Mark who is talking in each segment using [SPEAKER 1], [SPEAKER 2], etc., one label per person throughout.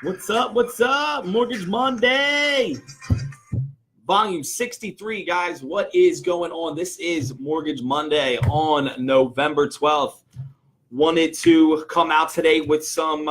[SPEAKER 1] What's up? What's up? Mortgage Monday, volume 63, guys. What is going on? This is Mortgage Monday on November 12th. Wanted to come out today with some,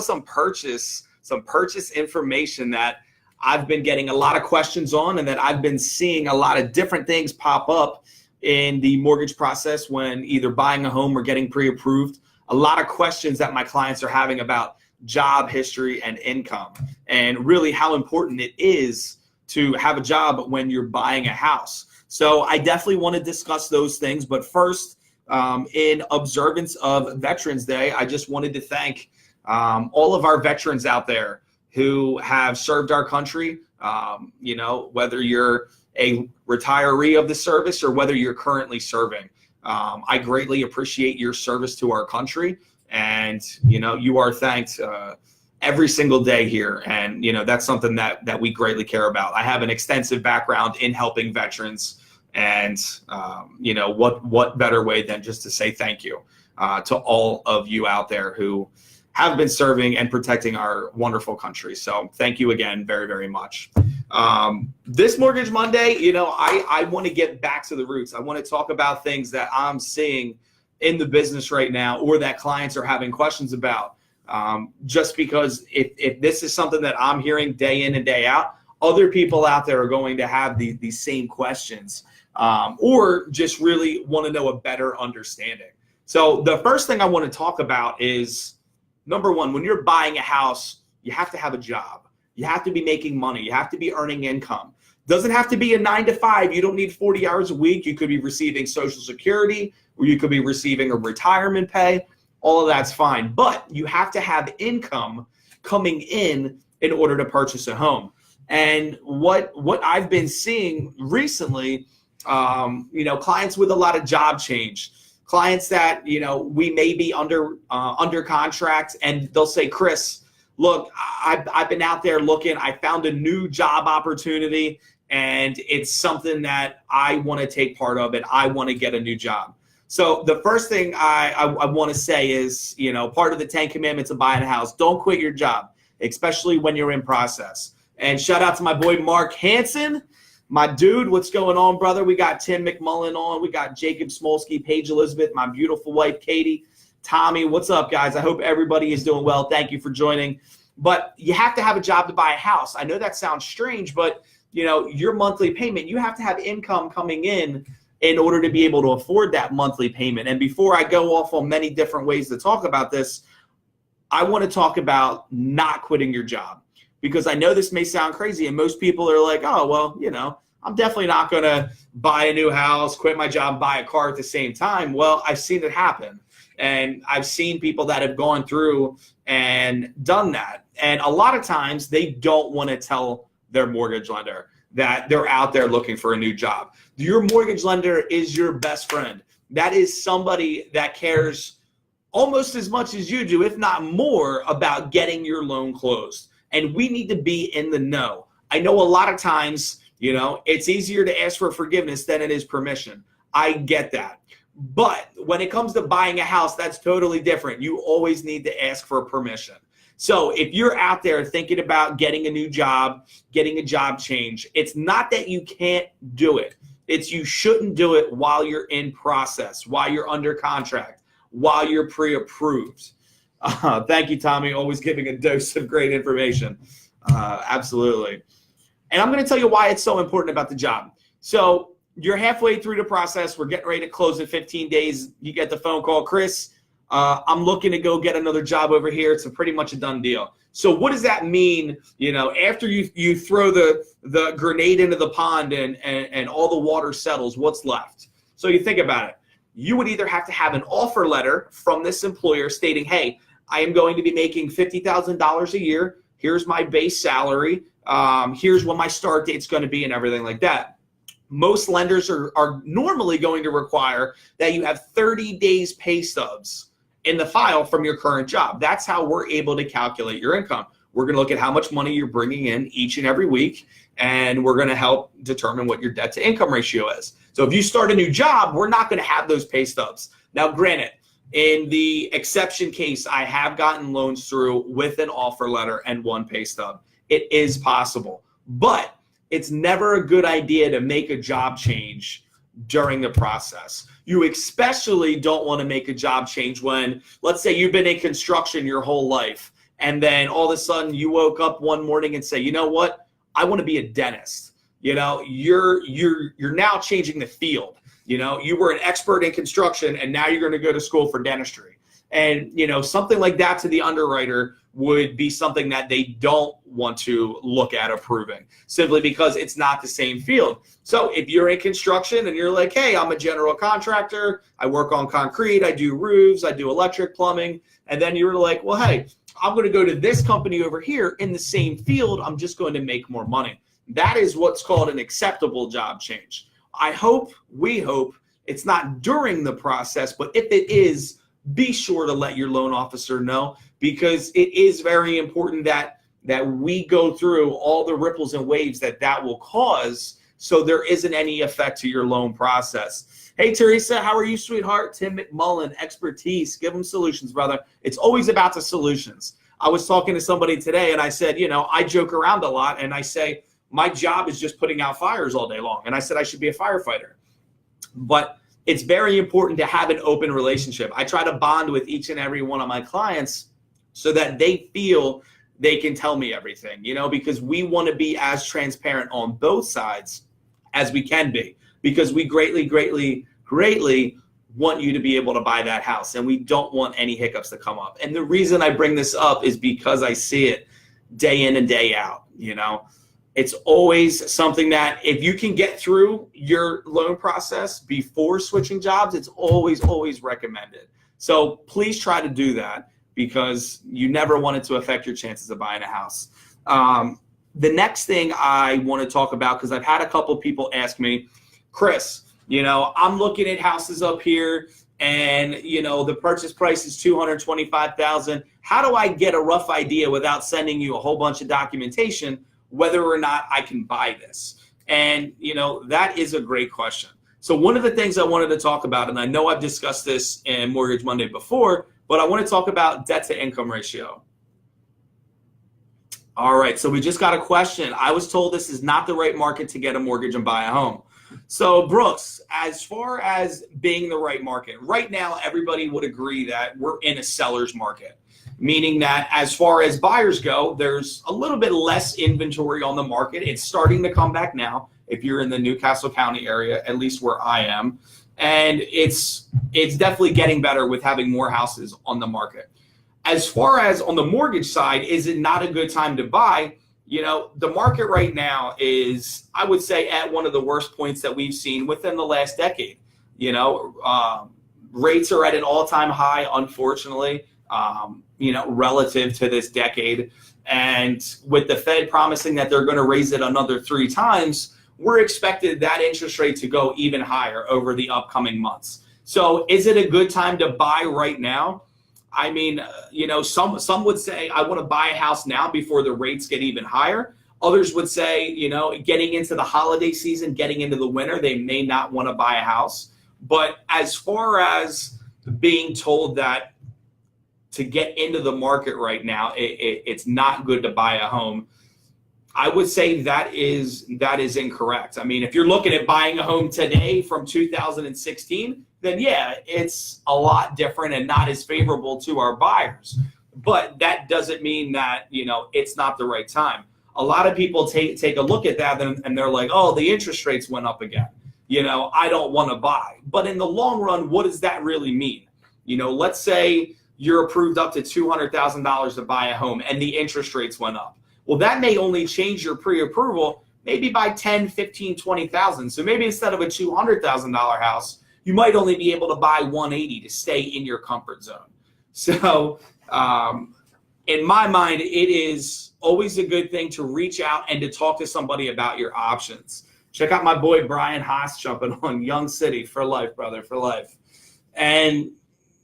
[SPEAKER 1] some purchase information that I've been getting a lot of questions on and that I've been seeing a lot of different things pop up in the mortgage process when either buying a home or getting pre-approved. A lot of questions that my clients are having about job history and income, and really how important it is to have a job when you're buying a house. So I definitely want to discuss those things. But first, in observance of Veterans Day, I just wanted to thank all of our veterans out there who have served our country, whether you're a retiree of the service or whether you're currently serving. I greatly appreciate your service to our country. And, you are thanked every single day here. And, that's something that we greatly care about. I have an extensive background in helping veterans. And, what better way than just to say thank you to all of you out there who have been serving and protecting our wonderful country. So thank you again very, very much. This Mortgage Monday, I want to get back to the roots. I want to talk about things that I'm seeing in the business right now or that clients are having questions about. Just because if this is something that I'm hearing day in and day out, other people out there are going to have these same questions or just really want to know a better understanding. So the first thing I want to talk about is, number one, when you're buying a house, you have to have a job. You have to be making money. You have to be earning income. Doesn't have to be a 9 to 5. You don't need 40 hours a week. You could be receiving Social Security, or you could be receiving a retirement pay. All of that's fine. But you have to have income coming in order to purchase a home. And what I've been seeing recently, clients with a lot of job change, clients that, we may be under contract, and they'll say, Chris, look, I've been out there looking. I found a new job opportunity, and it's something that I want to take part of, and I want to get a new job. So the first thing I want to say is, part of the 10 commandments of buying a house, don't quit your job, especially when you're in process. And shout out to my boy, Mark Hansen, my dude. What's going on, brother? We got Tim McMullen on. We got Jacob Smolsky, Paige Elizabeth, my beautiful wife, Katie, Tommy. What's up, guys? I hope everybody is doing well. Thank you for joining. But you have to have a job to buy a house. I know that sounds strange, but your monthly payment, you have to have income coming in order to be able to afford that monthly payment. And before I go off on many different ways to talk about this, I want to talk about not quitting your job, because I know this may sound crazy and most people are like, oh, well, I'm definitely not going to buy a new house, quit my job, buy a car at the same time. Well, I've seen it happen. And I've seen people that have gone through and done that. And a lot of times they don't want to tell their mortgage lender that they're out there looking for a new job. Your mortgage lender is your best friend. That is somebody that cares almost as much as you do, if not more, about getting your loan closed. And we need to be in the know. I know a lot of times, it's easier to ask for forgiveness than it is permission. I get that. But when it comes to buying a house, that's totally different. You always need to ask for permission. So if you're out there thinking about getting a new job, getting a job change, it's not that you can't do it. It's you shouldn't do it while you're in process, while you're under contract, while you're pre-approved. Thank you, Tommy. Always giving a dose of great information. Absolutely. And I'm going to tell you why it's so important about the job. So you're halfway through the process. We're getting ready to close in 15 days. You get the phone call, Chris, I'm looking to go get another job over here. It's pretty much a done deal. So what does that mean, after you throw the grenade into the pond and all the water settles, what's left? So you think about it. You would either have to have an offer letter from this employer stating, hey, I am going to be making $50,000 a year. Here's my base salary. Here's when my start date's going to be and everything like that. Most lenders are normally going to require that you have 30 days pay stubs in the file from your current job. That's how we're able to calculate your income. We're going to look at how much money you're bringing in each and every week, and we're going to help determine what your debt to income ratio is. So if you start a new job, we're not going to have those pay stubs. Now, granted, In the exception case, I have gotten loans through with an offer letter and one pay stub. It is possible, but it's never a good idea to make a job change during the process. You especially don't want to make a job change when, let's say you've been in construction your whole life, and then all of a sudden you woke up one morning and say, you know what, I want to be a dentist. You know, you're now changing the field. You know, you were an expert in construction and now you're going to go to school for dentistry. And, you know, something like that to the underwriter would be something that they don't want to look at approving, simply because it's not the same field. So if you're in construction and you're like, hey, I'm a general contractor, I work on concrete, I do roofs, I do electric, plumbing, and then you're like, well, hey, I'm going to go to this company over here in the same field, I'm just going to make more money. That is what's called an acceptable job change. We hope it's not during the process, but if it is, be sure to let your loan officer know, because it is very important that we go through all the ripples and waves that will cause, so there isn't any effect to your loan process. Hey, Teresa, how are you, sweetheart? Tim McMullen, expertise. Give them solutions, brother. It's always about the solutions. I was talking to somebody today, and I said, you know, I joke around a lot, and I say, my job is just putting out fires all day long. And I said I should be a firefighter. But it's very important to have an open relationship. I try to bond with each and every one of my clients so that they feel they can tell me everything, you know, because we want to be as transparent on both sides as we can be, because we greatly, greatly, greatly want you to be able to buy that house, and we don't want any hiccups to come up. And the reason I bring this up is because I see it day in and day out, you know. It's always something that if you can get through your loan process before switching jobs, it's always, always recommended. So please try to do that, because you never want it to affect your chances of buying a house. The next thing I want to talk about, because I've had a couple people ask me, Chris, you know, I'm looking at houses up here and, you know, the purchase price is $225,000. How do I get a rough idea without sending you a whole bunch of documentation whether or not I can buy this? And, you know, that is a great question. So one of the things I wanted to talk about, and I know I've discussed this in Mortgage Monday before, but I want to talk about debt to income ratio. All right, so we just got a question. I was told this is not the right market to get a mortgage and buy a home. So Brooks, as far as being the right market, right now everybody would agree that we're in a seller's market, meaning that as far as buyers go, there's a little bit less inventory on the market. It's starting to come back now if you're in the Newcastle County area, at least where I am. And it's definitely getting better with having more houses on the market. As far as on the mortgage side, is it not a good time to buy? You know, the market right now is, I would say, at one of the worst points that we've seen within the last decade. You know, rates are at an all-time high, unfortunately, you know, relative to this decade. And with the Fed promising that they're going to raise it another 3 times, we're expected that interest rate to go even higher over the upcoming months. So is it a good time to buy right now? I mean, you know, some would say I want to buy a house now before the rates get even higher. Others would say, you know, getting into the holiday season, getting into the winter, they may not want to buy a house. But as far as being told that to get into the market right now, it's not good to buy a home, I would say that is incorrect. I mean, if you're looking at buying a home today from 2016, then yeah, it's a lot different and not as favorable to our buyers. But that doesn't mean that, you know, it's not the right time. A lot of people take a look at that and they're like, oh, the interest rates went up again. You know, I don't want to buy. But in the long run, what does that really mean? You know, let's say you're approved up to $200,000 to buy a home and the interest rates went up. Well, that may only change your pre-approval maybe by 10, 15, 20,000. So maybe instead of a $200,000 house, you might only be able to buy 180 to stay in your comfort zone. So in my mind, it is always a good thing to reach out and to talk to somebody about your options. Check out my boy Brian Haas jumping on Young City for life, brother, for life. And,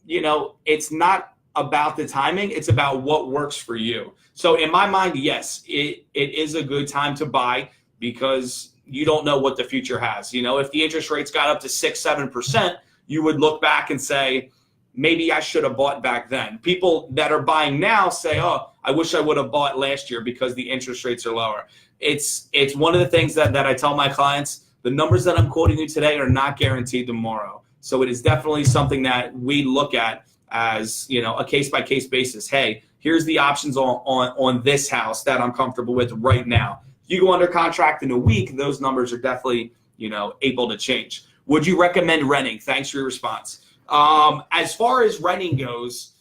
[SPEAKER 1] you know, it's not about the timing. It's about what works for you. So in my mind, yes, it is a good time to buy because you don't know what the future has. You know, if the interest rates got up to 6-7%, you would look back and say, maybe I should have bought back then. People that are buying now say, oh, I wish I would have bought last year because the interest rates are lower. It's one of the things that I tell my clients, the numbers that I'm quoting you today are not guaranteed tomorrow. So it is definitely something that we look at as, a case-by-case basis. Hey, here's the options on this house that I'm comfortable with right now. You go under contract in a week, those numbers are definitely, able to change. Would you recommend renting? Thanks for your response. As far as renting goes,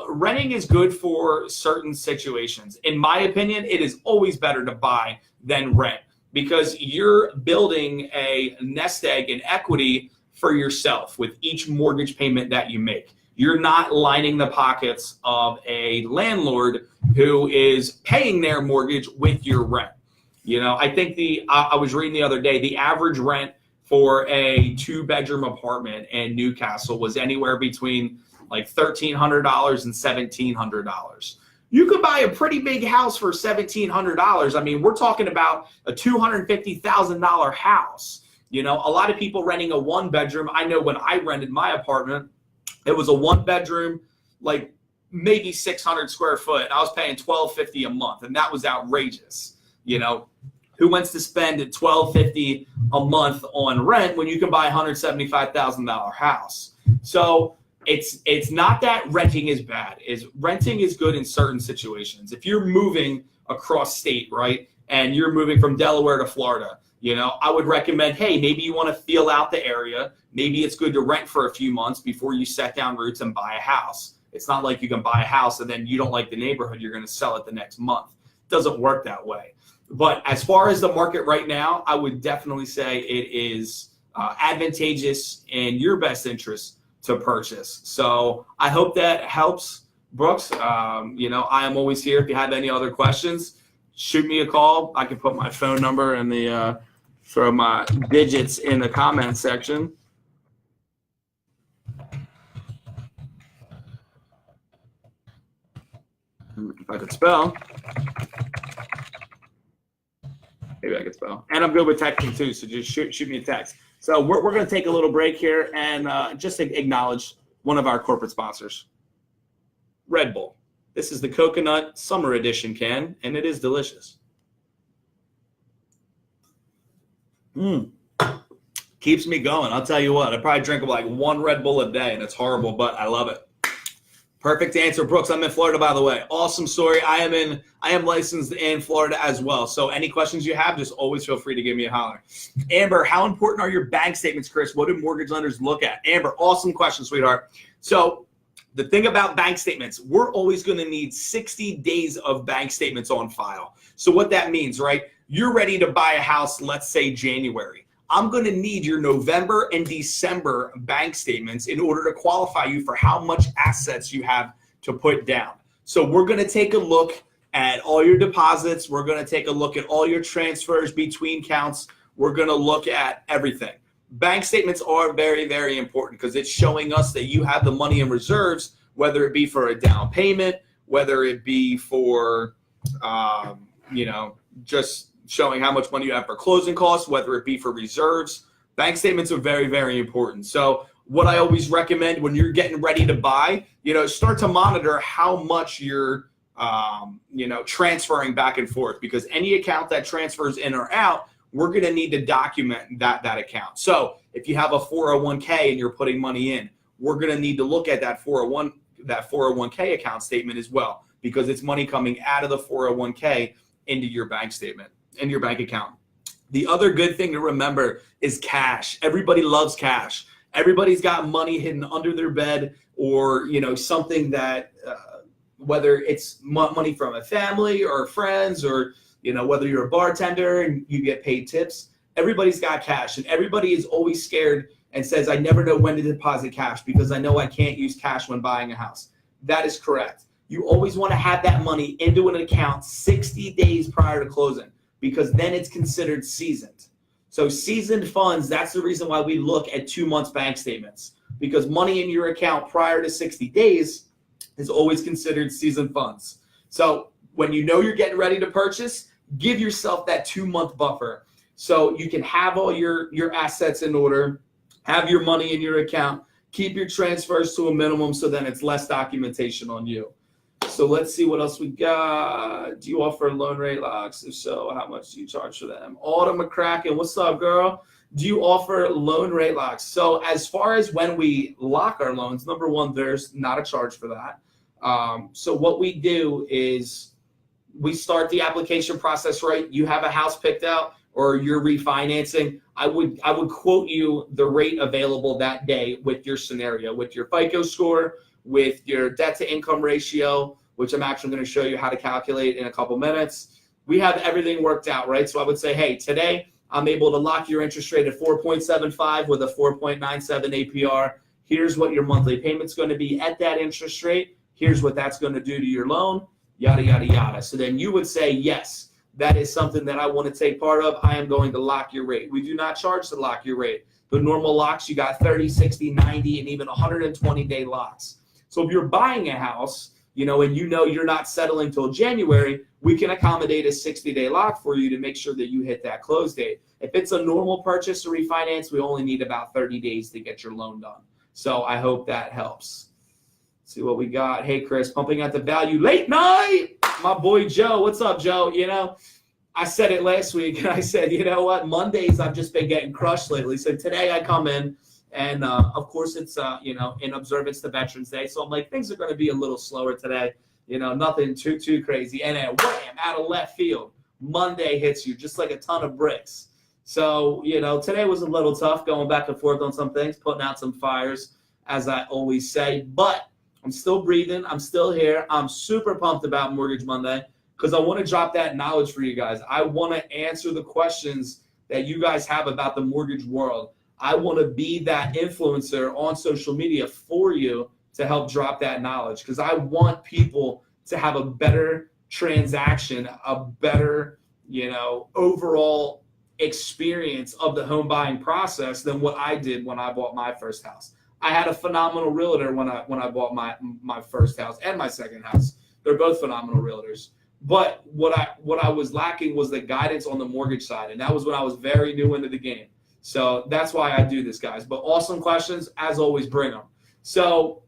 [SPEAKER 1] renting is good for certain situations. In my opinion, it is always better to buy than rent because you're building a nest egg in equity for yourself with each mortgage payment that you make. You're not lining the pockets of a landlord who is paying their mortgage with your rent. I think I was reading the other day, the average rent for a 2-bedroom apartment in Newcastle was anywhere between like $1,300 and $1,700. You could buy a pretty big house for $1,700. I mean, we're talking about a $250,000 house. A lot of people renting a 1-bedroom. I know when I rented my apartment, it was a 1-bedroom, like maybe 600 square foot. I was paying $1,250 a month, and that was outrageous. Who wants to spend $1,250 a month on rent when you can buy a $175,000 house? So it's not that renting is bad. Renting is good in certain situations. If you're moving across state, right, and you're moving from Delaware to Florida, I would recommend, hey, maybe you want to feel out the area. Maybe it's good to rent for a few months before you set down roots and buy a house. It's not like you can buy a house and then you don't like the neighborhood, you're going to sell it the next month. It doesn't work that way. But as far as the market right now, I would definitely say it is advantageous in your best interest to purchase. So I hope that helps, Brooks. I am always here. If you have any other questions, shoot me a call. I can put my phone number and throw my digits in the comment section. If I could spell. Maybe I could spell. And I'm good with texting too, so just shoot me a text. So we're going to take a little break here and just acknowledge one of our corporate sponsors, Red Bull. This is the Coconut Summer Edition can, and it is delicious. Keeps me going. I'll tell you what, I probably drink like 1 Red Bull a day, and it's horrible, but I love it. Perfect answer, Brooks. I'm in Florida, by the way. Awesome story. I am licensed in Florida as well. So any questions you have, just always feel free to give me a holler. Amber, how important are your bank statements, Chris? What do mortgage lenders look at? Amber, awesome question, sweetheart. So the thing about bank statements, we're always going to need 60 days of bank statements on file. So what that means, right? You're ready to buy a house, let's say January. I'm going to need your November and December bank statements in order to qualify you for how much assets you have to put down. So we're going to take a look at all your deposits. We're going to take a look at all your transfers between counts. We're going to look at everything. Bank statements are very, very important because it's showing us that you have the money in reserves, whether it be for a down payment, whether it be for, just showing how much money you have for closing costs, whether it be for reserves. Bank statements are very, very important. So what I always recommend when you're getting ready to buy, start to monitor how much you're, transferring back and forth, because any account that transfers in or out, we're going to need to document that account. So if you have a 401k and you're putting money in, we're going to need to look at that 401k account statement as well, because it's money coming out of the 401k into your bank statement. In your bank account. The other good thing to remember is cash. Everybody loves cash. Everybody's got money hidden under their bed, or something that whether it's money from a family or friends, or whether you're a bartender and you get paid tips. Everybody's got cash, and everybody is always scared and says, I never know when to deposit cash because I know I can't use cash when buying a house. That is correct. You always want to have that money into an account 60 days prior to closing, because then it's considered seasoned. So seasoned funds, that's the reason why we look at 2 months bank statements, because money in your account prior to 60 days is always considered seasoned funds. So when you're getting ready to purchase, give yourself that 2-month buffer so you can have all your assets in order, have your money in your account, Keep your transfers to a minimum so then it's less documentation on you. So let's see what else we got. Do you offer loan rate locks? If so, how much do you charge for them? Autumn McCracken, what's up, girl? Do you offer loan rate locks? So as far as when we lock our loans, number one, there's not a charge for that. So what we do is we start the application process, right? You have a house picked out or you're refinancing. I would quote you the rate available that day with your scenario, with your FICO score, with your debt to income ratio, which I'm actually going to show you how to calculate in a couple minutes. We have everything worked out, right? So I would say, hey, today I'm able to lock your interest rate at 4.75 with a 4.97 APR. Here's what your monthly payment's going to be at that interest rate. Here's what that's going to do to your loan, yada, yada, yada. So then you would say, yes, that is something that I want to take part of. I am going to lock your rate. We do not charge to lock your rate. The normal locks, you got 30, 60, 90, and even 120-day locks. So if you're buying a house, and you're not settling till January, we can accommodate a 60-day lock for you to make sure that you hit that close date. If it's a normal purchase or refinance, we only need about 30 days to get your loan done. So I hope that helps. Let's see what we got. Hey, Chris, pumping at the value late night. My boy Joe, what's up, Joe? I said it last week, and I said, you know what? Mondays I've just been getting crushed lately. So today I come in. And, of course, it's, in observance to Veterans Day. So I'm like, things are going to be a little slower today. Nothing too crazy. And then wham, out of left field, Monday hits you just like a ton of bricks. So, today was a little tough going back and forth on some things, putting out some fires, as I always say. But I'm still breathing. I'm still here. I'm super pumped about Mortgage Monday because I want to drop that knowledge for you guys. I want to answer the questions that you guys have about the mortgage world. I want to be that influencer on social media for you to help drop that knowledge because I want people to have a better transaction, a better, overall experience of the home buying process than what I did when I bought my first house. I had a phenomenal realtor when I bought my first house and my second house. They're both phenomenal realtors. But what I was lacking was the guidance on the mortgage side, and that was when I was very new into the game. So that's why I do this, guys. But awesome questions, as always, bring them. So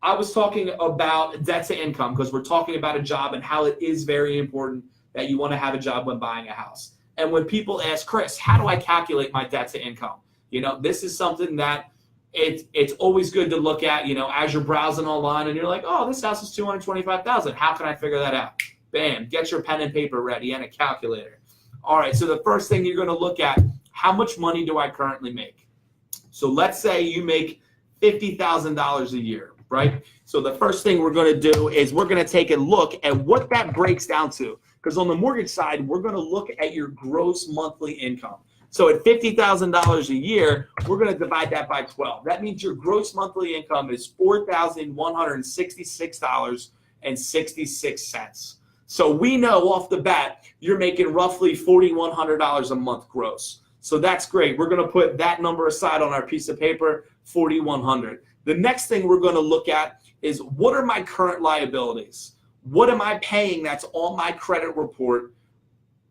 [SPEAKER 1] I was talking about debt to income because we're talking about a job and how it is very important that you want to have a job when buying a house. And when people ask, Chris, how do I calculate my debt to income? This is something that it's always good to look at, as you're browsing online and you're like, oh, this house is $225,000. How can I figure that out? Bam, get your pen and paper ready and a calculator. All right, so the first thing you're going to look at, how much money do I currently make? So let's say you make $50,000 a year, right? So the first thing we're going to do is we're going to take a look at what that breaks down to. Because on the mortgage side, we're going to look at your gross monthly income. So at $50,000 a year, we're going to divide that by 12. That means your gross monthly income is $4,166.66. So we know off the bat, you're making roughly $4,100 a month gross. So that's great. We're going to put that number aside on our piece of paper, $4,100. The next thing we're going to look at is what are my current liabilities? What am I paying that's on my credit report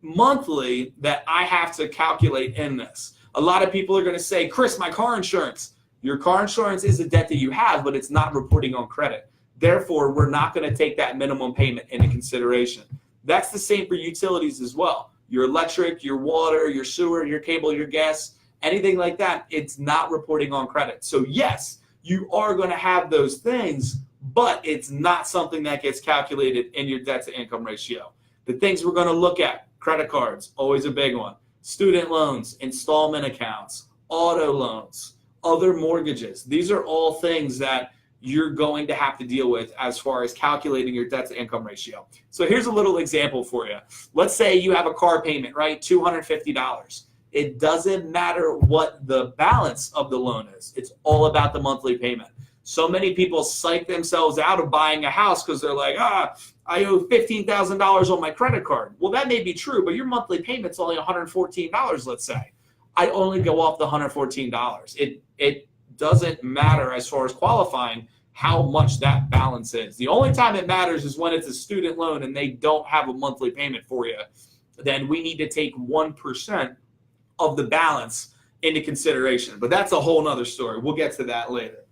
[SPEAKER 1] monthly that I have to calculate in this? A lot of people are going to say, Chris, my car insurance. Your car insurance is a debt that you have, but it's not reporting on credit. Therefore, we're not going to take that minimum payment into consideration. That's the same for utilities as well. Your electric, your water, your sewer, your cable, your gas, anything like that, it's not reporting on credit. So yes, you are going to have those things, but it's not something that gets calculated in your debt to income ratio. The things we're going to look at, credit cards, always a big one. Student loans, installment accounts, auto loans, other mortgages. These are all things that you're going to have to deal with as far as calculating your debt to income ratio. So here's a little example for you. Let's say you have a car payment, right? $250. It doesn't matter what the balance of the loan is. It's all about the monthly payment. So many people psych themselves out of buying a house because they're like, I owe $15,000 on my credit card. Well, that may be true, but your monthly payment's only $114, let's say. I only go off the $114. It doesn't matter as far as qualifying how much that balance is. The only time it matters is when it's a student loan and they don't have a monthly payment for you. Then we need to take 1% of the balance into consideration. But that's a whole nother story. We'll get to that later.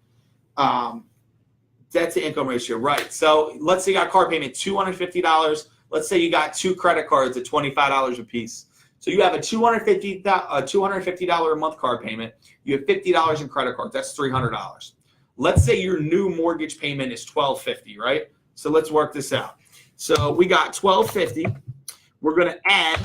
[SPEAKER 1] Debt to income ratio, right. So let's say you got car payment, $250. Let's say you got 2 credit cards at $25 a piece. So you have a $250 a month car payment. You have $50 in credit cards. That's $300. Let's say your new mortgage payment is $1,250, right? So let's work this out. So we got $1,250. We're going to add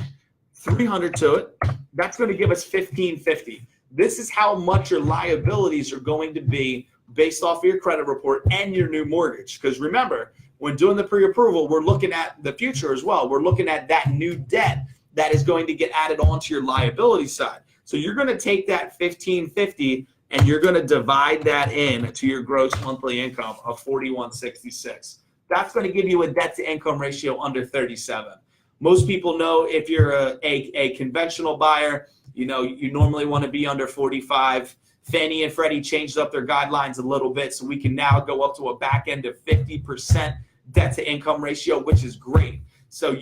[SPEAKER 1] $300 to it. That's going to give us $1,550. This is how much your liabilities are going to be based off of your credit report and your new mortgage. Because remember, when doing the pre-approval, we're looking at the future as well. We're looking at that new debt that is going to get added onto your liability side. So you're going to take that $1,550 and you're going to divide that in to your gross monthly income of $4,166. That's going to give you a debt to income ratio under 37. Most people know if you're a conventional buyer, you normally want to be under 45. Fannie and Freddie changed up their guidelines a little bit, so we can now go up to a back end of 50% debt to income ratio, which is great. So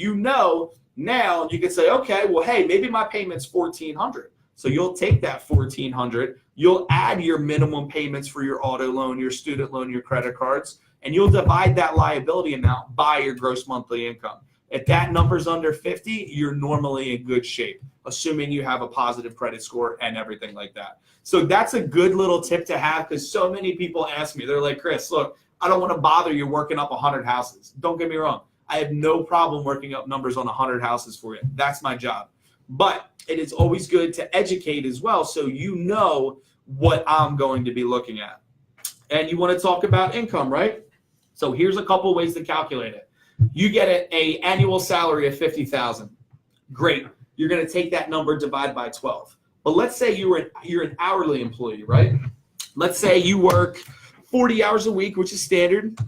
[SPEAKER 1] now you can say, okay, well, hey, maybe my payment's $1,400. So you'll take that $1,400, you'll add your minimum payments for your auto loan, your student loan, your credit cards, and you'll divide that liability amount by your gross monthly income. If that number's under 50, you're normally in good shape, assuming you have a positive credit score and everything like that. So that's a good little tip to have, because so many people ask me, they're like, Chris, look, I don't want to bother you working up 100 houses. Don't get me wrong. I have no problem working up numbers on 100 houses for you. That's my job. But it is always good to educate as well, so you know what I'm going to be looking at. And you want to talk about income, right? So here's a couple ways to calculate it. You get an annual salary of $50,000. Great. You're going to take that number, divide by 12. But let's say you're an hourly employee, right? Let's say you work 40 hours a week, which is standard.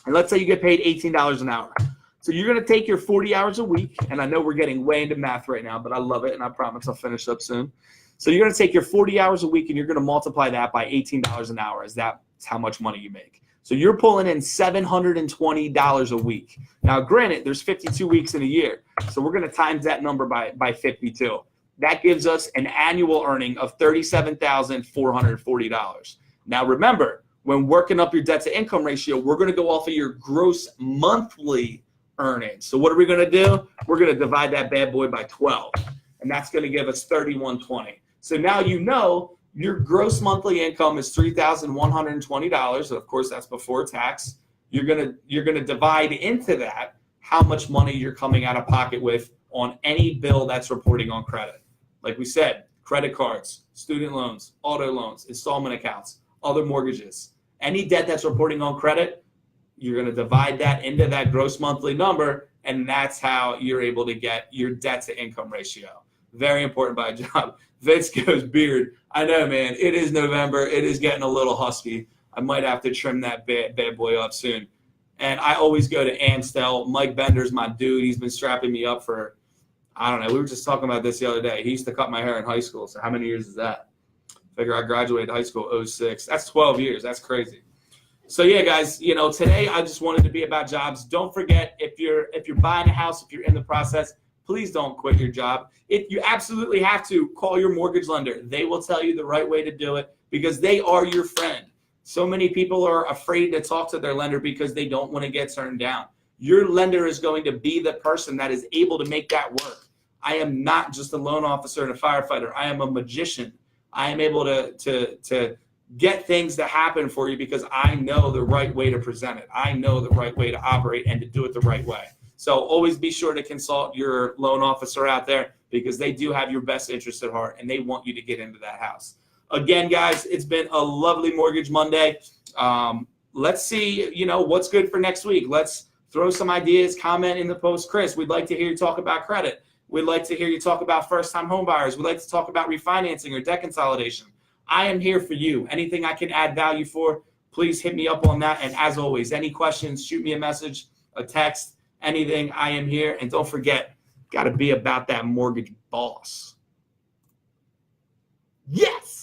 [SPEAKER 1] And let's say you get paid $18 an hour. So you're going to take your 40 hours a week, and I know we're getting way into math right now, but I love it, and I promise I'll finish up soon. So you're going to take your 40 hours a week, and you're going to multiply that by $18 an hour, as that's how much money you make. So you're pulling in $720 a week. Now, granted, there's 52 weeks in a year, so we're going to times that number by 52. That gives us an annual earning of $37,440. Now, remember, when working up your debt to income ratio, we're going to go off of your gross monthly earnings. So what are we going to do? We're going to divide that bad boy by 12, and that's going to give us $3,120. So now you know your gross monthly income is $3,120. Of course, that's before tax. You're gonna divide into that how much money you're coming out of pocket with on any bill that's reporting on credit. Like we said, credit cards, student loans, auto loans, installment accounts, other mortgages. Any debt that's reporting on credit, you're going to divide that into that gross monthly number, and that's how you're able to get your debt to income ratio. Very important by job. Vince goes, beard. I know, man. It is November. It is getting a little husky. I might have to trim that bad boy up soon. And I always go to Amstel. Mike Bender's my dude. He's been strapping me up for, I don't know. We were just talking about this the other day. He used to cut my hair in high school. So how many years is that? Figure I graduated high school 06. That's 12 years. That's crazy. So yeah, guys, today I just wanted to be about jobs. Don't forget, if you're buying a house, if you're in the process, please don't quit your job. If you absolutely have to, call your mortgage lender. They will tell you the right way to do it because they are your friend. So many people are afraid to talk to their lender because they don't want to get turned down. Your lender is going to be the person that is able to make that work. I am not just a loan officer and a firefighter. I am a magician. I am able to get things to happen for you because I know the right way to present it. I know the right way to operate and to do it the right way. So always be sure to consult your loan officer out there because they do have your best interest at heart and they want you to get into that house. Again, guys, it's been a lovely Mortgage Monday. Let's see, what's good for next week. Let's throw some ideas, comment in the post. Chris, we'd like to hear you talk about credit. We'd like to hear you talk about first-time home buyers. We'd like to talk about refinancing or debt consolidation. I am here for you. Anything I can add value for, please hit me up on that. And as always, any questions, shoot me a message, a text, anything. I am here. And don't forget, got to be about that mortgage boss. Yes!